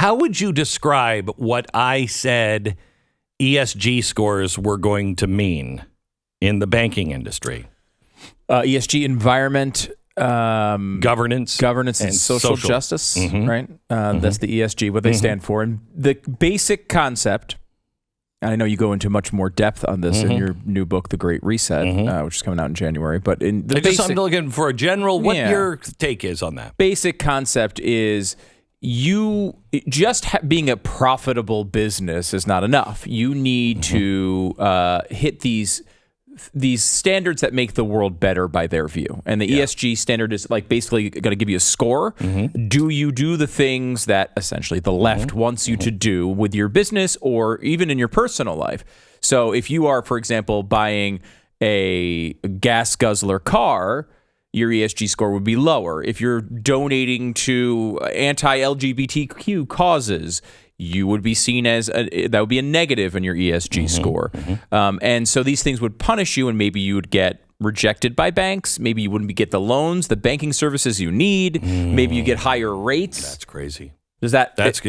How would you describe what I said ESG scores were going to mean in the banking industry? ESG, environment, governance, and social justice, right? That's the ESG, what they stand for. And the basic concept, and I know you go into much more depth on this in your new book, The Great Reset, which is coming out in January. But in the I'm looking for a general, what your take is on that. Basic concept is you just being a profitable business is not enough. You need to hit these standards that make the world better by their view. And the ESG standard is like basically going to give you a score. Do you do the things that essentially the left wants you to do with your business or even in your personal life? So if you are, for example, buying a gas guzzler car, your ESG score would be lower. If you're donating to anti-LGBTQ causes, you would be seen as that would be a negative in your ESG score. And so these things would punish you, and maybe you would get rejected by banks. Maybe you wouldn't get the loans, the banking services you need. Maybe you get higher rates. That's crazy. That's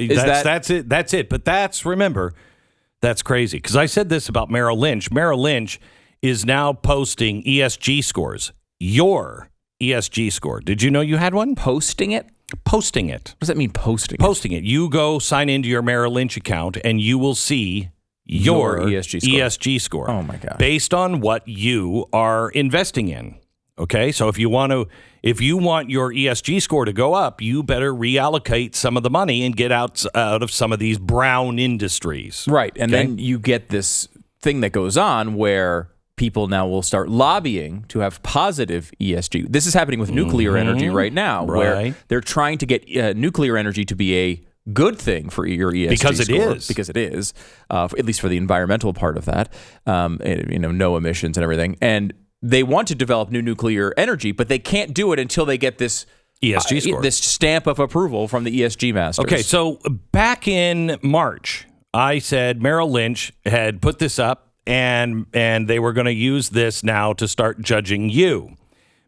it. That's it. But remember, that's crazy. Because I said this about Merrill Lynch. Merrill Lynch is now posting ESG scores. Your ESG score. Did you know you had one? Posting it? Posting it. What does that mean, posting it? You go sign into your Merrill Lynch account and you will see your ESG score. Oh, my God. Based on what you are investing in. Okay? So if you want your ESG score to go up, you better reallocate some of the money and get out of some of these brown industries. Right. And then you get this thing that goes on where people now will start lobbying to have positive ESG. This is happening with nuclear energy right now, where they're trying to get nuclear energy to be a good thing for your ESG because score. It is. Because it is, at least for the environmental part of that, no emissions and everything. And they want to develop new nuclear energy, but they can't do it until they get this ESG score, this stamp of approval from the ESG masters. Okay, so back in March, I said Merrill Lynch had put this up, and they were going to use this now to start judging you.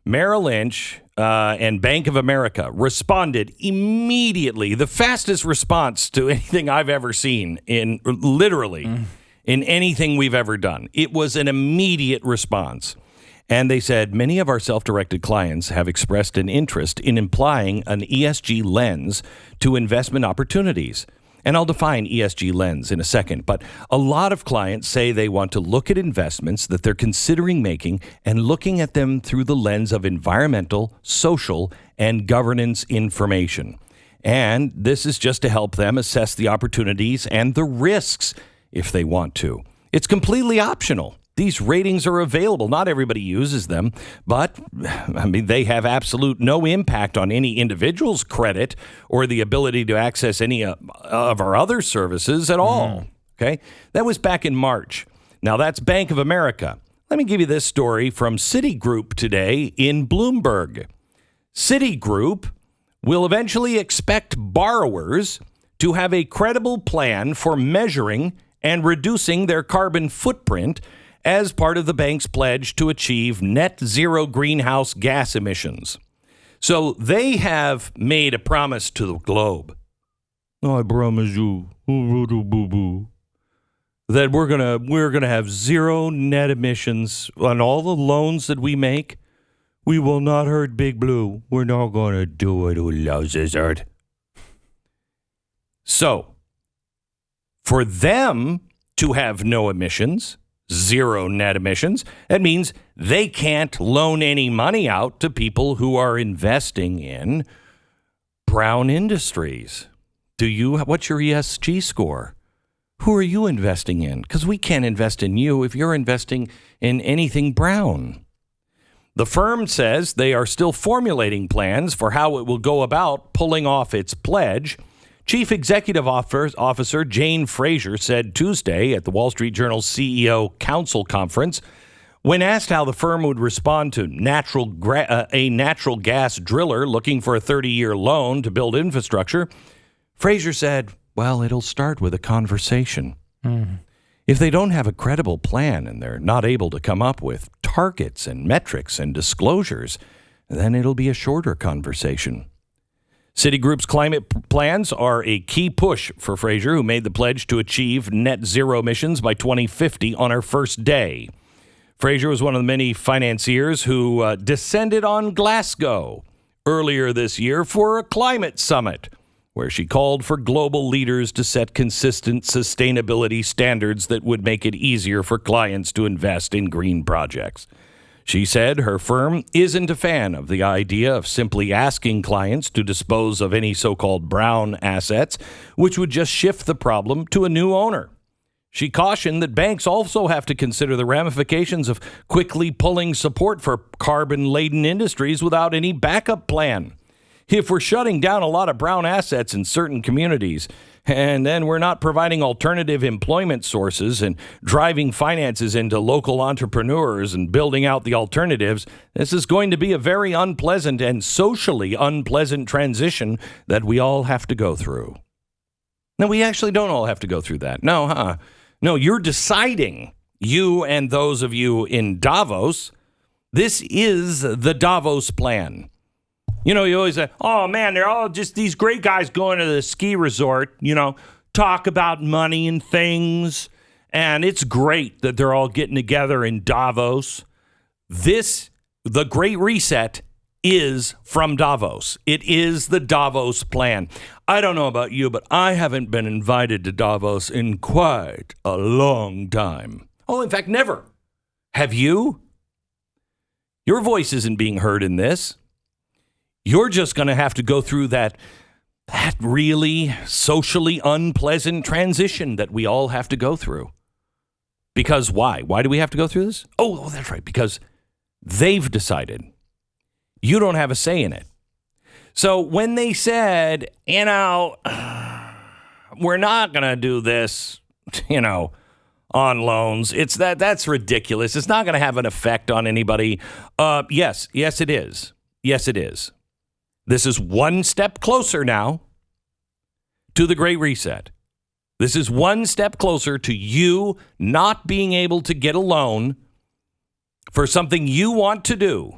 Merrill Lynch and Bank of America responded immediately, the fastest response to anything I've ever seen in anything we've ever done. It was an immediate response. And they said, many of our self-directed clients have expressed an interest in applying an ESG lens to investment opportunities. And I'll define ESG lens in a second, but a lot of clients say they want to look at investments that they're considering making and looking at them through the lens of environmental, social, and governance information. And this is just to help them assess the opportunities and the risks if they want to. It's completely optional. These ratings are available. Not everybody uses them, but they have absolute no impact on any individual's credit or the ability to access any of our other services at all. Okay, that was back in March. Now that's Bank of America. Let me give you this story from Citigroup today in Bloomberg. Citigroup will eventually expect borrowers to have a credible plan for measuring and reducing their carbon footprint as part of the bank's pledge to achieve net zero greenhouse gas emissions. So they have made a promise to the globe. I promise you that we're gonna have zero net emissions on all the loans that we make. We will not hurt Big Blue. We're not gonna do it, who loves his earth. So, for them to have no emissions, zero net emissions, that means they can't loan any money out to people who are investing in brown industries. What's your ESG score? Who are you investing in? Because we can't invest in you if you're investing in anything brown. The firm says they are still formulating plans for how it will go about pulling off its pledge. Chief Executive Officer Jane Fraser said Tuesday at the Wall Street Journal CEO Council Conference, when asked how the firm would respond to a natural gas driller looking for a 30-year loan to build infrastructure, Fraser said, well, it'll start with a conversation. If they don't have a credible plan and they're not able to come up with targets and metrics and disclosures, then it'll be a shorter conversation. Citigroup's climate plans are a key push for Fraser, who made the pledge to achieve net zero emissions by 2050 on her first day. Fraser was one of the many financiers who descended on Glasgow earlier this year for a climate summit, where she called for global leaders to set consistent sustainability standards that would make it easier for clients to invest in green projects. She said her firm isn't a fan of the idea of simply asking clients to dispose of any so-called brown assets, which would just shift the problem to a new owner. She cautioned that banks also have to consider the ramifications of quickly pulling support for carbon-laden industries without any backup plan. If we're shutting down a lot of brown assets in certain communities, and then we're not providing alternative employment sources and driving finances into local entrepreneurs and building out the alternatives, this is going to be a very unpleasant and socially unpleasant transition that we all have to go through. No, we actually don't all have to go through that. No, you're deciding, you and those of you in Davos, this is the Davos plan. You know, you always say, oh, man, they're all just these great guys going to the ski resort, talk about money and things. And it's great that they're all getting together in Davos. The Great Reset, is from Davos. It is the Davos plan. I don't know about you, but I haven't been invited to Davos in quite a long time. Oh, in fact, never. Have you? Your voice isn't being heard in this. You're just going to have to go through that really socially unpleasant transition that we all have to go through. Because why? Why do we have to go through this? Oh, that's right. Because they've decided. You don't have a say in it. So when they said, we're not going to do this, on loans, that's ridiculous. It's not going to have an effect on anybody. Yes, it is. Yes, it is. This is one step closer now to the Great Reset. This is one step closer to you not being able to get a loan for something you want to do.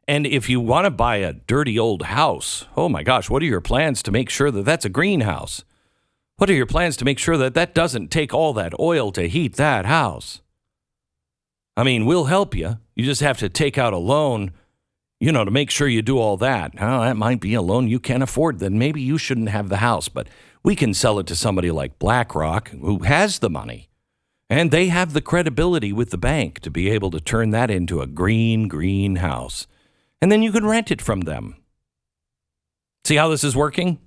And if you want to buy a dirty old house, oh my gosh, what are your plans to make sure that that's a greenhouse? What are your plans to make sure that that doesn't take all that oil to heat that house? I mean, we'll help you. You just have to take out a loan, to make sure you do all that. Now, that might be a loan you can't afford. Then maybe you shouldn't have the house, but we can sell it to somebody like BlackRock who has the money. And they have the credibility with the bank to be able to turn that into a green house. And then you can rent it from them. See how this is working?